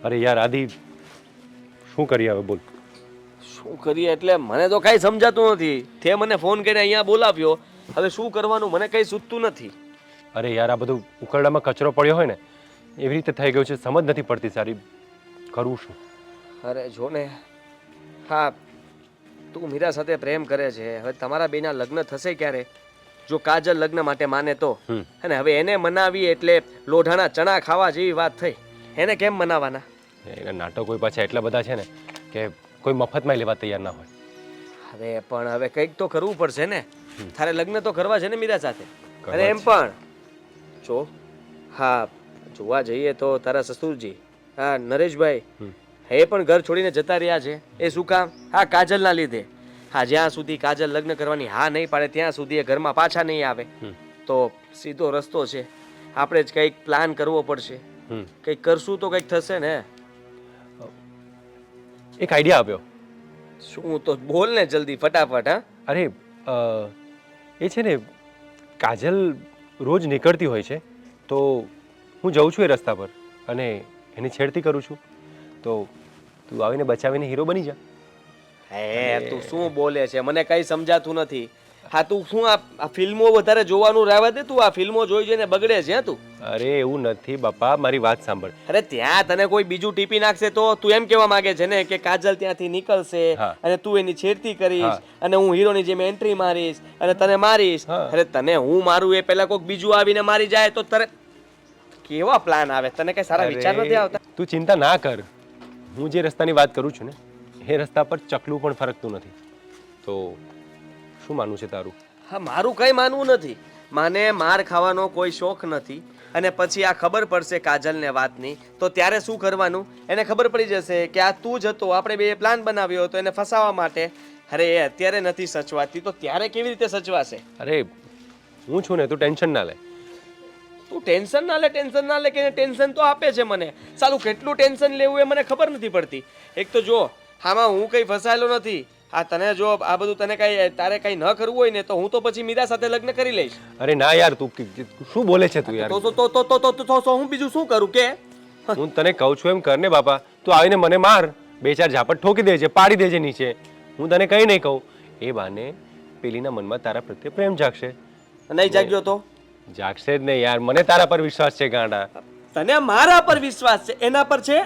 અરે યાર આદિ, શું કરીએ હવે બોલ. શું કરીએ એટલે મને તો કાંઈ સમજાતું નથી. તે મને ફોન કરીને અહીંયા બોલાવ્યો, હવે શું કરવાનું મને કંઈ સૂચતું નથી. અરે યાર, આ બધું ઉકરડામાં કચરો પડ્યો હોય ને એવી રીતે થઈ ગયું છે. સમજ નથી પડતી સારી, કરવું શું? અરે જો ને, હા, તું મીરા સાથે પ્રેમ કરે છે. હવે તમારા બેના લગ્ન થશે ક્યારે? જો કાજલ લગ્ન માટે માને તો. અને હવે એને મનાવી એટલે લોઢાના ચણા ખાવા જેવી વાત થઈ. એને કેમ મનાવાના? એના નાટકો કોઈ પાછા એટલા બધા છે ને કે કોઈ મફતમાં લેવા તૈયાર ના હોય. હવે કંઈક તો કરવું પડશે ને. તારે લગ્ન તો કરવા છે ને મીરા સાથે. અને એમ પણ જો, હા, જોવા જઈએ તો તારા સસુરજી, હા, નરેશભાઈ, એ પણ ઘર છોડીને જતા રહ્યા છે. એ શું કામ? હા, કાજલના લીધે. હા, જ્યાં સુધી કાજલ લગ્ન કરવાની હા નહીં પાડે ત્યાં સુધી એ ઘરમાં પાછા નહીં આવે. તો સીધો રસ્તો છે, આપણે જ કંઈક પ્લાન કરવો પડશે. કંઈક કરશું તો કંઈક થશે ને. એક આઈડિયા આપ્યો. શું? તો બોલ ને જલ્દી, ફટાફટ. હા, અરે એ છે ને, કાજલ રોજ નીકળતી હોય છે તો હું જઉં છું એ રસ્તા પર અને એની છેડતી કરું છું, તો તું આવીને બચાવીને હીરો બની જા. હે, તું શું બોલે છે? મને કઈ સમજાતું નથી. હા, તું શું આ ફિલ્મો વધારે જોવાનું રહેવા દે. તું આ ફિલ્મો જોઈ જોઈને બગડે છે તું. અરે એવું નથી બાપા, મારી વાત સાંભળ. અરે ત્યાં તને કોઈ બીજું ટીપી નાખશે તો તું એમ કહેવા માંગે છે ને કે કાજલ ત્યાંથી નીકળશે અને તું એની છેડતી કરીશ અને હું હીરોની જેમ એન્ટ્રી મારીશ અને તને મારીશ. અરે તને હું મારું એ પહેલા કોઈક બીજું આવીને મારી જાય તો તને કેવા પ્લાન આવે? તને કઈ સારા વિચાર નથી આવતા? તું ચિંતા ના કર. હું જે રસ્તાની વાત કરું છું ને એ રસ્તા પર ચકલું પણ ફરકતું નથી. તો શું માનવું છે તારું? હા, મારું કઈ માનવું નથી. મને માર ખાવાનો કોઈ શોખ નથી. અને પછી આ ખબર પડશે કાજલને વાતની તો ત્યારે શું કરવાનું? એને ખબર પડી જશે કે આ તું જ હતો, આપણે બે પ્લાન બનાવ્યો હતો એને ફસાવવા માટે. અરે એ અત્યારે નથી સચવાતી તો ત્યારે કેવી રીતે સચવાશે? અરે હું છું ને, તું ટેન્શન ના લે. તું ટેન્શન ના લે કે ટેન્શન તો આપે છે મને. સાલું કેટલું ટેન્શન લેવું એ મને ખબર નથી પડતી. એક તો જો, આમાં હું કઈ ફસાયેલો નથી. હા, તને જો આ બધું તને તારે કઈ ન કરવું હોય ને તો હું તો પછી મીરા સાથે લગ્ન કરી લઈશ. અરે ના યાર, તું શું બોલે છે તું યાર? તો હું બીજું શું કરું કે? હું તને કહું છું એમ કર ને બાપા. તું આવીને મને માર, બે ચાર ઝાપટ ઠોકી દેજે, પાડી દેજે નીચે. હું તને કઈ નહીં કહું. એ બાને પેલીના મનમાં તારા પ્રત્યે પ્રેમ જાગશે. નહીં જાગ્યો તો? જાગશે જ નહીં યાર, મને તારા પર વિશ્વાસ છે ગાંડા. તને મારા પર વિશ્વાસ છે, એના પર છે?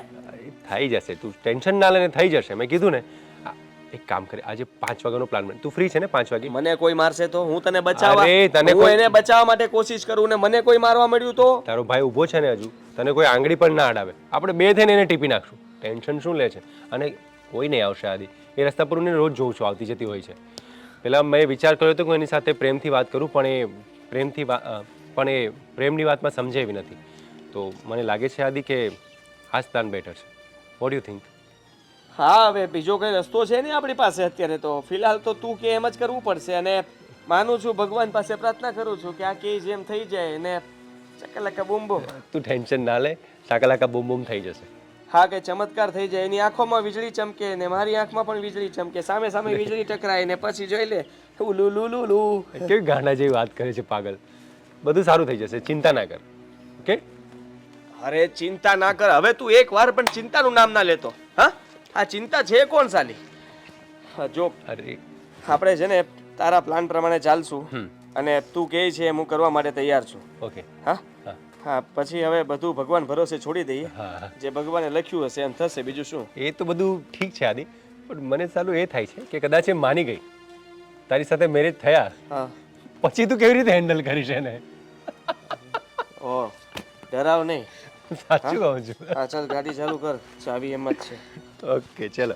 થઈ જશે, તું ટેન્શન ના લે, થઈ જશે. મેં કીધું ને. એક કામ કરે, આજે 5 વાગ્યાનો પ્લાન બને. તું ફ્રી છે ને 5 વાગે? મને કોઈ મારશે તો? હું તને બચાવવા, હું એને બચાવવા માટે કોશિશ કરું ને મને કોઈ મારવા મળ્યું તો? તારો ભાઈ ઊભો છે ને હજુ, તને કોઈ આંગળી પણ ના અડાવે. આપણે બે થઈને એને ટીપી નાખશું. ટેન્શન શું લે છે? અને કોઈ નહીં આવશે આદિ. એ રસ્તા પર હું રોજ જોઉં છું, આવતી જતી હોય છે. પહેલાં મેં વિચાર કર્યો હતો કે હું એની સાથે પ્રેમથી વાત કરું, પણ એ પ્રેમની વાતમાં સમજે એવી નથી. તો મને લાગે છે આદિ કે આ જ પ્લાન બેટર છે. What you think? હા, હવે બીજો કઈ રસ્તો છે નહીં આપણી પાસે અત્યારે. તો ફિલહાલ તો તું કે એમ જ કરવું પડશે. અને માનું છું, ભગવાન પાસે પ્રાર્થના કરું છું કે આ કે જેમ થઈ જાય ને ચકલાકા બૂમ બૂમ. તું ટેન્શન ના લે, શાકલાકા બૂમ બૂમ થઈ જશે. હા, કે ચમત્કાર થઈ જાય. એની આંખોમાં વીજળી ચમકે ને મારી આંખમાં પણ વીજળી ચમકે, સામે સામે વીજળી ટકરાય ને પછી જોઈ લે ઉલુ લુ લુ લુ. કેવી ગાંડા જેવી વાત કરે છે પાગલ. બધું સારું થઈ જશે, ચિંતા ના કર. ઓકે? અરે ચિંતા ના કર. હવે તું એક વાર પણ ચિંતાનું નામ ના લેતો. હા, આ ચિંતા છે કોણ સાલી? જો, અરે આપણે છે ને તારા પ્લાન પ્રમાણે ચાલશું અને તું કહે છે હું કરવા માટે તૈયાર છું. ઓકે. હા હા, પછી હવે બધું ભગવાન ભરોસે છોડી દઈએ. જે ભગવાને લખ્યું હશે એમ થશે, બીજું શું. એ તો બધું ઠીક છે આદિ, પણ મને સાલું એ થાય છે કે કદાચ એ માની ગઈ, તારી સાથે મેરેજ થયા, પછી તું કેવી રીતે હેન્ડલ કરીશ એને? ઓ, ડરાવ નહીં. સાચું કહું છું. હા, ચાલ ગાડી ચાલુ કર, ચાવી એમ જ છે. ઓકે, ચલો.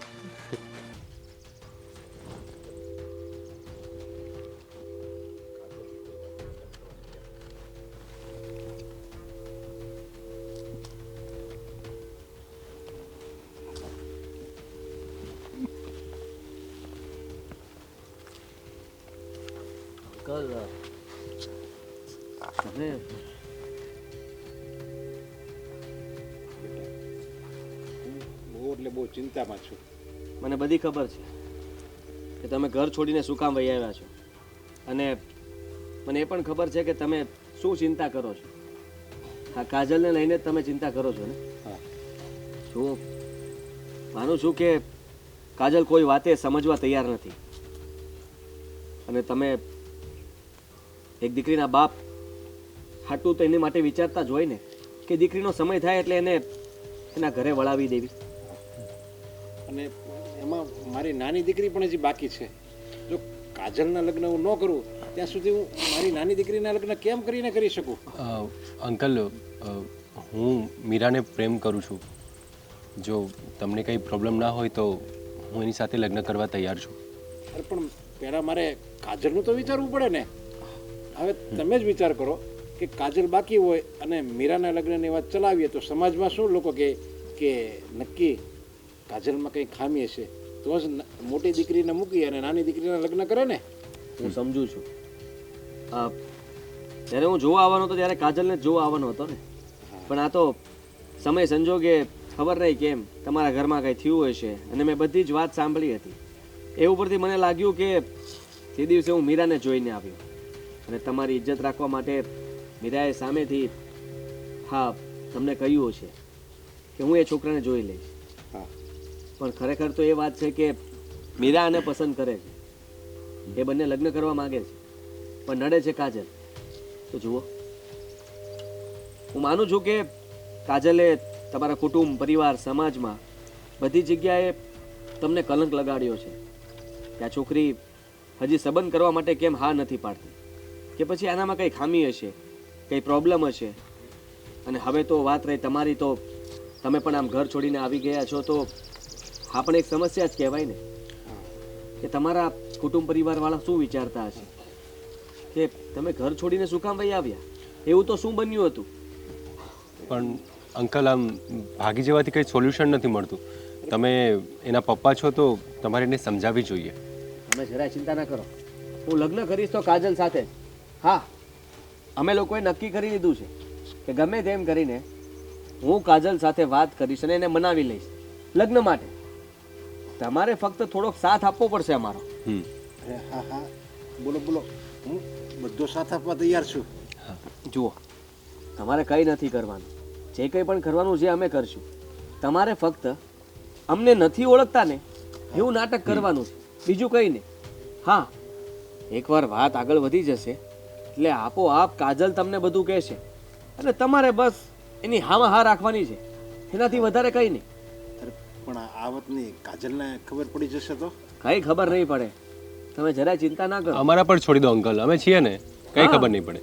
બહુ ચિંતામાં છું. મને બધી ખબર છે કે તમે ઘર છોડીને શું કામ વહી આવ્યા છો. અને મને એ પણ ખબર છે કે તમે શું ચિંતા કરો છો. હા, કાજલને લઈને તમે ચિંતા કરો છો ને? જો માનું છું કે કાજલ કોઈ વાતે સમજવા તૈયાર નથી અને તમે એક દીકરીના બાપ હાટું તો એની માટે વિચારતા જ હોય ને કે દીકરીનો સમય થાય એટલે એને એના ઘરે વળાવી દેવી. અને એમાં મારી નાની દીકરી પણ હજી બાકી છે. જો કાજલના લગ્ન હું ન કરું ત્યાં સુધી હું મારી નાની દીકરીના લગ્ન કેમ કરીને કરી શકું? અંકલ હું મીરાને પ્રેમ કરું છું. જો તમને કંઈ પ્રોબ્લેમ ના હોય તો હું એની સાથે લગ્ન કરવા તૈયાર છું. અરે પણ પહેલાં મારે કાજલનું તો વિચારવું પડે ને. હવે તમે જ વિચાર કરો કે કાજલ બાકી હોય અને મીરાના લગ્નની વાત ચલાવીએ તો સમાજમાં શું લોકો કે નક્કી કાજલમાં કંઈ ખામી હશે તો જ મોટી દીકરીને મૂકી અને નાની દીકરીના લગ્ન કરે ને. હું સમજુ છું. જ્યારે હું જોવા આવવાનો હતો ત્યારે કાજલને જ જોવા આવવાનો હતો ને, પણ આ તો સમય સંજોગે ખબર નહીં કેમ તમારા ઘરમાં કંઈ થયું હશે અને મેં બધી જ વાત સાંભળી હતી. એ ઉપરથી મને લાગ્યું કે તે દિવસે હું મીરાને જોઈને આવ્યો અને તમારી ઇજ્જત રાખવા માટે મીરાએ સામેથી હા તમને કહ્યું છે કે હું એ છોકરાને જોઈ લઈશ. હા, પણ ખરેખર તો એ વાત છે કે મીરા આને પસંદ કરે છે. એ બંને લગ્ન કરવા માંગે છે પણ નડે છે કાજલ. તો જુઓ, હું માનું છું કે કાજલે તમારા કુટુંબ પરિવાર સમાજમાં બધી જગ્યાએ તમને કલંક લગાડ્યો છે. કે આ છોકરી હજી સંબંધ કરવા માટે કેમ હા નથી પાડતી, કે પછી આનામાં કંઈ ખામી હશે, કંઈ પ્રોબ્લેમ હશે. અને હવે તો વાત રહી તમારી, તો તમે પણ આમ ઘર છોડીને આવી ગયા છો તો આ પણ એક સમસ્યા જ કહેવાય ને કે તમારા કુટુંબ પરિવારવાળા શું વિચારતા હશે કે તમે ઘર છોડીને શું કામ વહી આવ્યા, એવું તો શું બન્યું હતું. પણ અંકલ આમ ભાગી જવાથી કંઈ સોલ્યુશન નથી મળતું. તમે એના પપ્પા છો તો તમારે એને સમજાવવી જોઈએ. તમે જરાય ચિંતા ના કરો, હું લગ્ન કરીશ તો કાજલ સાથે. હા, અમે લોકોએ નક્કી કરી લીધું છે કે ગમે તેમ કરીને હું કાજલ સાથે વાત કરીશ અને એને મનાવી લઈશ લગ્ન માટે. તમારે ફક્ત થોડોક સાથ આપવો પડશે અમારો. અરે હા હા, બોલો બોલો, હું બધો સાથ આપવા તૈયાર છું. જુઓ, તમારે કંઈ નથી કરવાનું, જે કંઈ પણ કરવાનું છે અમે કરશું. તમારે ફક્ત અમને નથી ઓળખતા ને એવું નાટક કરવાનું છે, બીજું કંઈ નહીં. હા, એકવાર વાત આગળ વધી જશે એટલે આપોઆપ કાજલ તમને બધું કહેશે અને તમારે બસ એની હામાં હા રાખવાની છે, એનાથી વધારે કંઈ નહીં. અરે પણ આ વાતની કાજલને ખબર પડી જશે તો? કંઈ ખબર નહીં પડે, તમે જરાય ચિંતા ના કરો. અમારા પર છોડી દો અંકલ, અમે છીએ ને, કંઈ હા. ખબર નહીં પડે.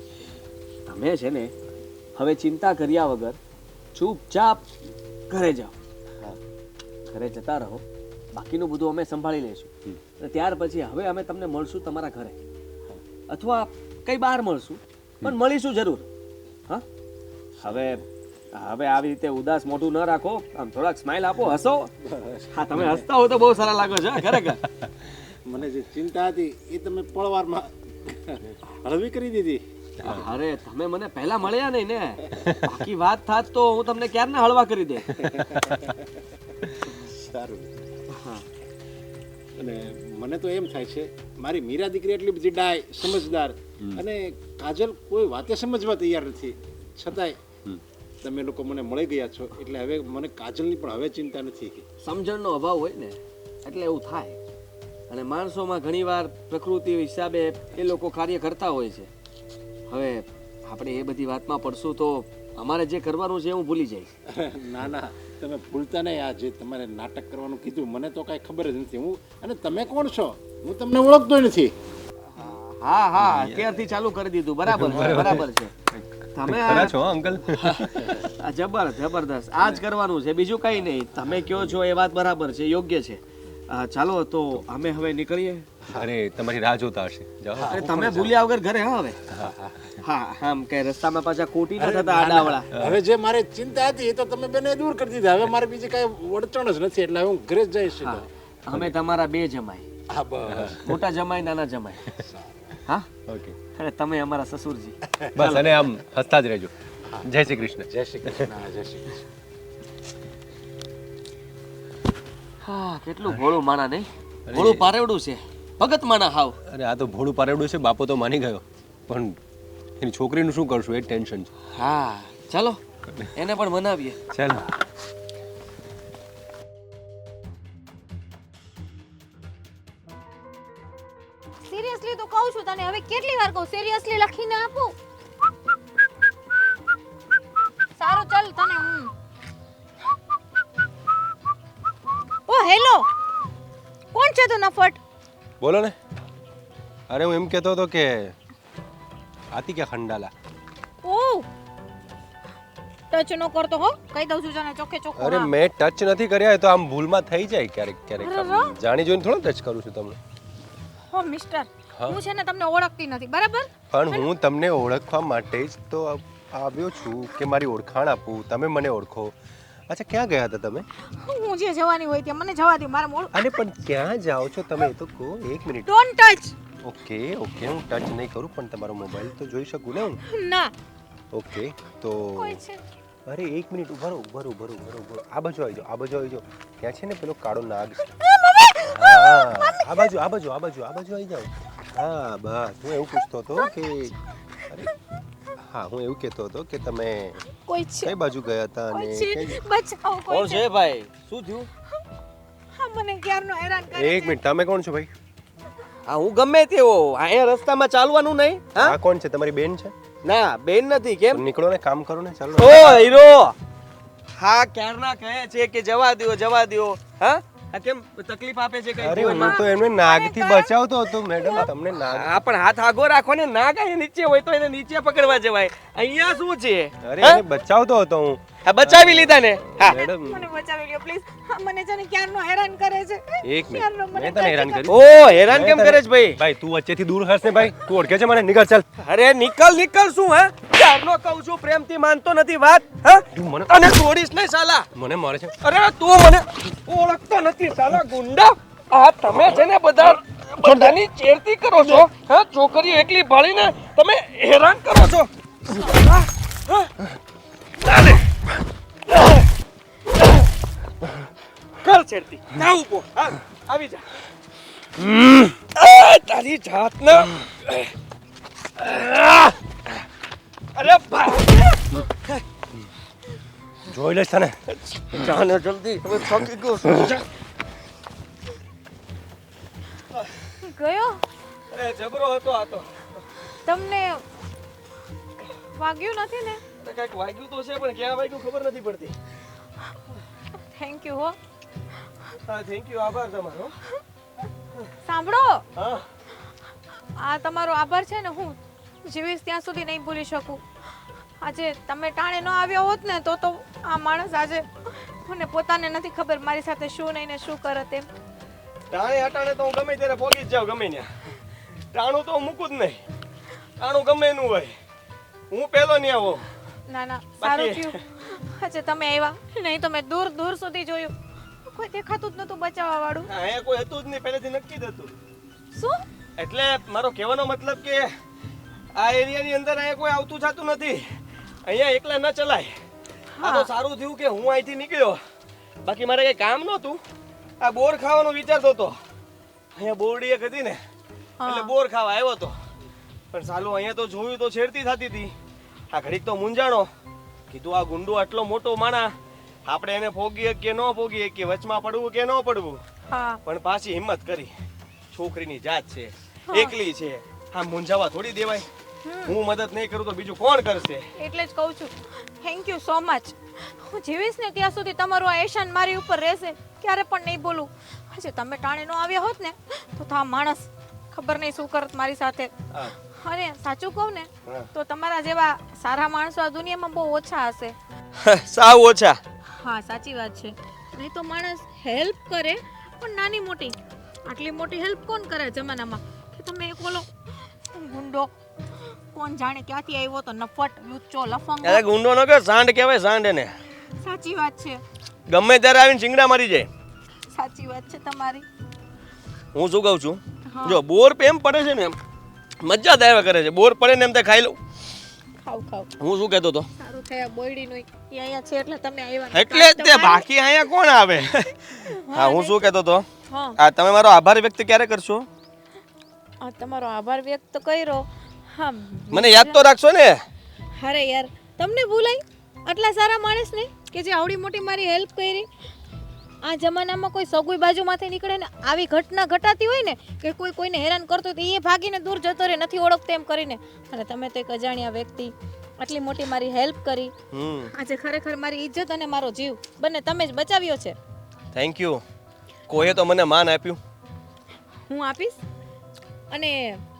તમે છે ને હવે ચિંતા કર્યા વગર ચૂપચાપ ઘરે જાઓ. ઘરે જતા રહો, બાકીનું બધું અમે સંભાળી લઈશું. અને ત્યાર પછી હવે અમે તમને મળશું તમારા ઘરે અથવા કઈ બહાર મળશું, પણ મળીશું જરૂર. હા, હવે હવે આવી રીતે ઉદાસ મોઢું ન રાખો, આમ થોડાક સ્માઈલ આપો, હસો. હા, તમે હસતા હો તો બહુ સારા લાગો છો ખરેખર. મને જે ચિંતા હતી એ તમે પળવારમાં હળવી કરી દીધી. અરે તમે મને પહેલા મળ્યા નહીં ને, બાકી વાત થાત તો હું તમને ક્યારના હળવા કરી દે. સારું. અને મને તો એમ થાય છે મારી મીરા દીકરી એટલી બધી ડાય, સમજદાર, અને કાજલ કોઈ વાતે સમજવા તૈયાર નથી. છતાંય તમે લોકો મને મળી ગયા છો એટલે હવે મને કાજલની પણ હવે ચિંતા નથી. સમજણનો અભાવ હોય ને એટલે એવું થાય. અને માણસોમાં ઘણીવાર પ્રકૃતિ હિસાબે એ લોકો કાર્ય કરતા હોય છે. હવે આપણે એ બધી વાતમાં પડશું તો અમારે જે કરવાનું છે હું ભૂલી જઈશ. ના ના, તમે ભૂલતા નહીં. આ જે તમારે નાટક કરવાનું કીધું મને તો કાંઈ ખબર જ નથી. હું અને તમે કોણ છો હું તમને ઓળખતો નથી. હા હા, અત્યારથી ચાલુ કરી દીધું. બરાબર છે, બરાબર છે. તમે ખરા છો અંકલ? આ જબરદસ્ત આ જ કરવાનું છે, બીજું કંઈ નહીં. તમે કહો છો એ વાત બરાબર છે, યોગ્ય છે. ચાલો તો અમે હવે નીકળીએ. અરે તમારી રાહ જોતા હશે, જાઓ. અરે તમે ભૂલ્યા વગર ઘરે. હા હવે હા, આમ કે રસ્તામાં પાછા ખોટી ન થતા આડાવડા. હવે જે મારે ચિંતા હતી એ તો તમે બેને દૂર કરી દીધા. હવે મારે બીજી કાંઈ વળચણ જ નથી એટલે હું ઘરે જ જઈશ. અમે તમારા બે જમાઈ, હા બસ. મોટા જમાઈ નાના જમાઈ. હા, ઓકે, અને તમે અમારા સસુરજી. બસ. અને આમ હસતા જ રહેજો. જય શ્રી કૃષ્ણ. જય શ્રી કૃષ્ણ. જય શ્રી કૃષ્ણ. હા, કેટલું ભોળું માણા નહીં, ભોળું પારેવડું છે, ભગત માણા હાવ. અરે આ તો ભોળું પારેવડું છે, બાપો તો માની ગયો, પણ એની છોકરીનું શું કરશું એ ટેન્શન છે. હા, ચાલો એને પણ મનાવીએ. ચાલો. છું તને હવે કેટલી વાર કહું સિરિયસલી લખીને આપું. સારું ચાલ તને હું ઓ હેલો કોણ છે તું નફટ? બોલો ને. અરે હું એમ કહેતો હતો કે આતી ક્યાં ખંડાલા. ઓ ટચ નો કરતો હો કહી દઉં છું તને ચોખ્ખે ચોખ્ખું. અરે હા. મેં ટચ નથી કર્યા એ તો આમ ભૂલમાં થઈ જાય ક્યારેક ક્યારેક અરે આમ વાહ. જાણી જોઈને થોડો ટચ કરું છું તમને. હો મિસ્ટર હા. હું છે ને તમને ઓળખતી નથી બરાબર. પણ હું તમને ઓળખવા માટે જ તો આવ્યો છું કે મારી ઓળખાણ આપું, તમે મને ઓળખો. અચ્છા ક્યાં ગયા હતા તમે? હું જે જવાની હોય ત્યાં મને જવા દે મારા મોડ. અને પણ ક્યાં જાઓ છો તમે એ તો કહો. એક minute. Don't touch. Okay okay હું ટચ નહીં કરું પણ તમારો મોબાઈલ તો જોઈ શકું ને હું. ના ઓકે તો કોઈ છે. અરે એક મિનિટ ઉભા રહો ઉભા રહો ઉભા રહો ઉભા રહો, ઉભા રહો. આ બાજુ આવી જાઓ આ બાજુ આવી જાઓ. ત્યાં છે ને પેલો કાળો નાગ છે. હા આ બાજુ આ બાજુ આ બાજુ આ બાજુ આવી જાઓ. હા બસ હું એવું પૂછતો હતો કે અરે હા હું એવું કહેતો હતો કે તમે કોઈ છે. કઈ બાજુ ગયા હતા અને કોઈ છે કઈ- બચાવો કોણ કોઈ છે છે. ભાઈ? શું થયું? હા મને ક્યારનો હેરાન કરે એક છે. મિનિટ તમે કોણ છો ભાઈ? હા હું ગમે તેવો અહીંયા રસ્તામાં ચાલવાનું નહીં. હા આ કોણ છે? તમારી બેન છે? ના બેન નથી. કેમ? તો નીકળો ને કામ કરો ને ચાલો. ઓ હીરો હા ક્યારના કહે છે કે જવા દ્યો જવા દ્યો. હા આ કેમ તકલીફ આપે છે કઈ અરે હું જીવનમાં? તો એમને નાગથી બચાવતો હતો મેડમ. તમને નાગ હા પણ હાથ આગો રાખો ને. ના કાંઈ નીચે હોય તો એને નીચે પકડવા જવાય. અહીંયા શું છે? અરે હા? એને બચાવતો હતો હું આ બચાવી લીધા ને. હા મેડમ. મને બચાવી લ્યો પ્લીઝ. હા મને છે ને ક્યારનો હેરાન કરે છે. એક ક્યારનો મિનિટ મને મેં તને હેરાન ટચ કર્યું? ઓ હેરાન કેમ કરે છે ભાઈ? ભાઈ તું વચ્ચેથી દૂર હસ ને ભાઈ. તું ઓળખે છે મને? નીકળ ચાલ. અરે નીકળ નીકળ શું હા ક્યારનો કહું છું પ્રેમથી માનતો નથી વાત. હા તું મને અને છોડીશ નહીં સાલા. મને મારે છે. અરે તું મને ઓળખતો નથી સાલા ગુંડા. આ તમે છે ને બધાની ચેરતી કરો છો. હા છોકરીઓ એકલી ભાળીને તમે હેરાન કરો છો. સાલા, હા. ચાલે. કર ચેરતી જા ઊભો. હા આવી જા. તારી જાતના અરે ભાઈ જોઈ લઈશ તને. જાને જલ્દી હવે થાકી ગયો છું. જા. ગયો. અરે જબરો હતો આ તો. તમને વાગ્યું નથી ને? અરે કાંઈક વાગ્યું તો છે પણ ક્યાં વાગ્યું ખબર નથી પડતી. થેન્ક યુ હો. હા થેન્ક યુ આભાર તમારો. સાંભળો હા આ તમારો આભાર છે ને હું જીવીશ ત્યાં સુધી નહીં ભૂલી શકું. આજે તમે ટાણે ન આવ્યા હોત ને તો આ માણસ આજે મને પોતાને નથી ખબર મારી સાથે શું નહીં ને શું કરત એમ. ટાણે હટાણે તો હું ગમે ત્યારે પોગી જ જાઉં ગમે ત્યાં. ટાણું તો હું મૂકું જ નહીં. ટાણું ગમે એનું હોય. હું પહેલો નહીં આવો. ના ના સારું બાકી- થયું આજે તમે આવ્યા નહીં તો મેં દૂર દૂર સુધી જોયું કોઈ દેખાતું જ નતું બચાવવા વાળું. અહીંયા કોઈ હતું જ નહીં પહેલેથી નક્કી જ હતું. શું? એટલે મારો કહેવાનો મતલબ કે આ એરિયાની અંદર અહીંયા કોઈ આવતું જાતું નથી. અહીંયા એકલા ન ચલાય. આ તો સારું થયું કે હું અહીંથી નીકળ્યો. બાકી મારે કઈ કામ નહોતું. આ બોર ખાવાનું વિચારતો હતો. અહીંયા બોરડી એક હતી ને એટલે બોર ખાવા આવ્યો હતો. પણ સાલું અહીંયા તો જોયું તો છેડતી થતી હતી. આ ઘડીક તો મૂંઝાણો. કીધું આ ગુંડો આટલો મોટો માણા આપણે એને ફોગીએ કે ન ફોગીએ કે વચમાં પડવું કે ન પડવું. હા પણ પાછી હિંમત કરી. છોકરીની જાત છે એકલી છે આમ મૂંઝાવા થોડી દેવાય. હું મદદ નહીં કરું તો બીજું કોણ કરશે? એટલે જ કહું છું થેન્ક યુ સો મચ. હું જીવીશ ને ત્યાં સુધી તમારું આ એશાન મારી ઉપર રહેશે. ક્યારે પણ નહીં બોલું. હજી તમે ટાણે નો આવ્યા હોત ને તો આ માણસ ખબર નહીં શું કરત મારી સાથે. હા. અરે સાચું કહું ને હા. તો તમારા જેવા સારા માણસો આ દુનિયામાં બહુ ઓછા હશે. સાવ ઓછા. હા સાચી વાત છે. નહીં તો માણસ હેલ્પ કરે પણ નાની મોટી આટલી મોટી હેલ્પ કોણ કરે જમાનામાં કે તમે એક બોલો ગુંડો કોણ જાણે ક્યાંથી આવ્યો તો નફટ લુચ્ચો લફંગો. અરે ગુંડો ન કે સાંડ કહેવાય સાંડ એને. સાચી વાત છે. ગમે ત્યારે આવીને ચીંગડા મારી જાય. સાચી વાત છે તમારી. હું શું કહું છું હા. જો બોર એમ પડે છે ને એમ મજા જ આવ્યા કરે છે. બોર પડે ને એમ તે ખાઈ લઉં. ખાવ ખાવ હું શું કહેતો હતો સારું થયા બોયડી નું અહીંયા છે એટલે તમે આવ્યા. એટલે જ તે બાકી અહીંયા કોણ આવે. હા હું શું કહેતો હતો હા આ તમે મારો આભાર વ્યક્ત ક્યારે કરશો? આ તમારો આભાર વ્યક્ત કર્યો. હા મને યાદ તો રાખશો ને. અરે યાર તમને ભૂલાય આટલા સારા માણસને કે જે આવડી મોટી મારી હેલ્પ કરી. આ જમાનામાં કોઈ સગુઈ બાજુમાંથી નીકળે ને આવી ઘટના ઘટાતી હોય ને કે કોઈ કોઈને હેરાન કરતો હોય તો એ ભાગીને દૂર જતો રહે, નથી ઓળખતો એમ કરીને. અને તમે તો એક અજાણ્યા વ્યક્તિ આટલી મોટી મારી હેલ્પ કરી. આજે ખરેખર મારી ઇજ્જત અને મારો જીવ બંને તમે જ બચાવ્યો છે. Thank you. કોઈએ તો મને માન આપ્યું. હું આપીશ અને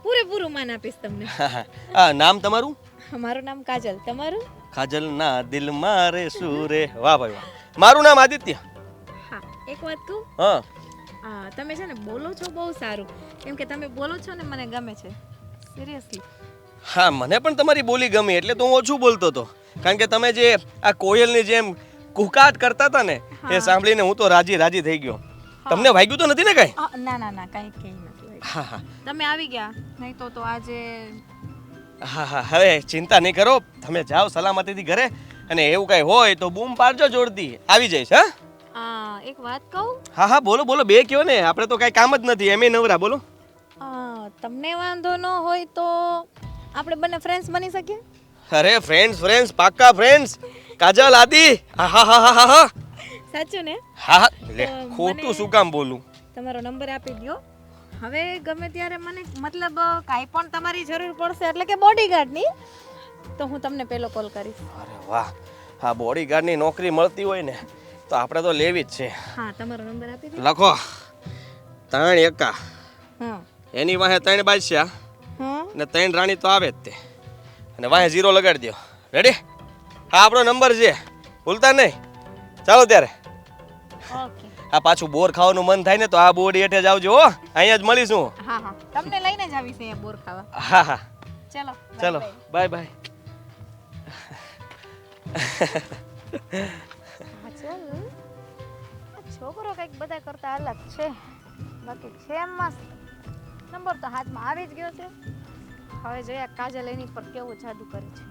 પૂરેપૂરું માન આપીશ તમને. આ નામ તમારું? મારું નામ કાજલ, તમારું? કાજલ ના દિલ મારે સુરે. વાહ ભાઈ વાહ. મારું નામ આદિત્ય. હા, એક વાત કહું, હા, તમે છે ને બોલો છો બહુ સારું, કેમ કે તમે બોલો છો ને મને ગમે છે, સિરિયસલી. હા, મને પણ તમારી બોલી ગમી એટલે તો હું ઓછું બોલતો હતો. કારણ કે તમે જે આ કોયલની જેમ કુકાટ કરતા હતા ને એ સાંભળીને હું તો રાજી રાજી થઈ ગયો. તમને વાગ્યું તો નથી ને કઈ? ના ના ના, કઈ કઈ નથી. હા હા તમે આવી ગયા, નહીં તો આજે. હા હા, હવે ચિંતા નહીં કરો, તમે જાઓ સલામતીથી ઘરે. અને એવું કઈ હોય તો બૂમ પાડજો જોરથી, આવી જઈશ. હા, એક વાત કહું? હા હા, બોલો બોલો, બે કયો ને, આપણે તો કઈ કામ જ નથી, એમે નવરા. બોલો. તમને વાંધો ન હોય તો આપણે બંને ફ્રેન્ડ્સ બની શકીએ? અરે ફ્રેન્ડ્સ ફ્રેન્ડ્સ, પાક્કા ફ્રેન્ડ્સ. કાજલ, આદિ. હા હા હા હા હા. સાચું ને? હા હા, લે ખોટું શું કામ બોલું? તમારો નંબર આપી દો. હવે ગમે ત્યારે મને મતલબ કાંઈ પણ તમારી જરૂર પડશે, એટલે કે બોડીગાર્ડની, તો હું તમને પહેલો કોલ કરીશ. અરે વાહ, હા, બોડીગાર્ડની નોકરી મળતી હોય ને તો આપણે તો લેવી જ છે. હા, તમારો નંબર આપી દો. લખો 3 એકા. હા, એની વાહે 3 બાદશાહ હા, ને 3 રાણી તો આવે જ તે. અને વાહે 0 લગાડી દો. રેડી? હા, આપણો નંબર છે, ભૂલતા નહીં. ચાલો ત્યારે. ઓકે. આ પાછું બોર ખાવાનું મન થાય ને તો આ બોડી હેઠે જ આવજો. હો, અહીંયા જ મળીશું. હા હા, તમને લઈને જ આવીશ અહીંયા બોર ખાવા. હા હા, ચલો ચલો, બાય બાય. છોકરો કંઈક બધા કરતા અલગ છે, બાકી છે એમ મસ્ત. નંબર તો હાથમાં આવી જ ગયો છે. હવે જોયા કાજલ એની પર કેવું જાદુ કરે છે.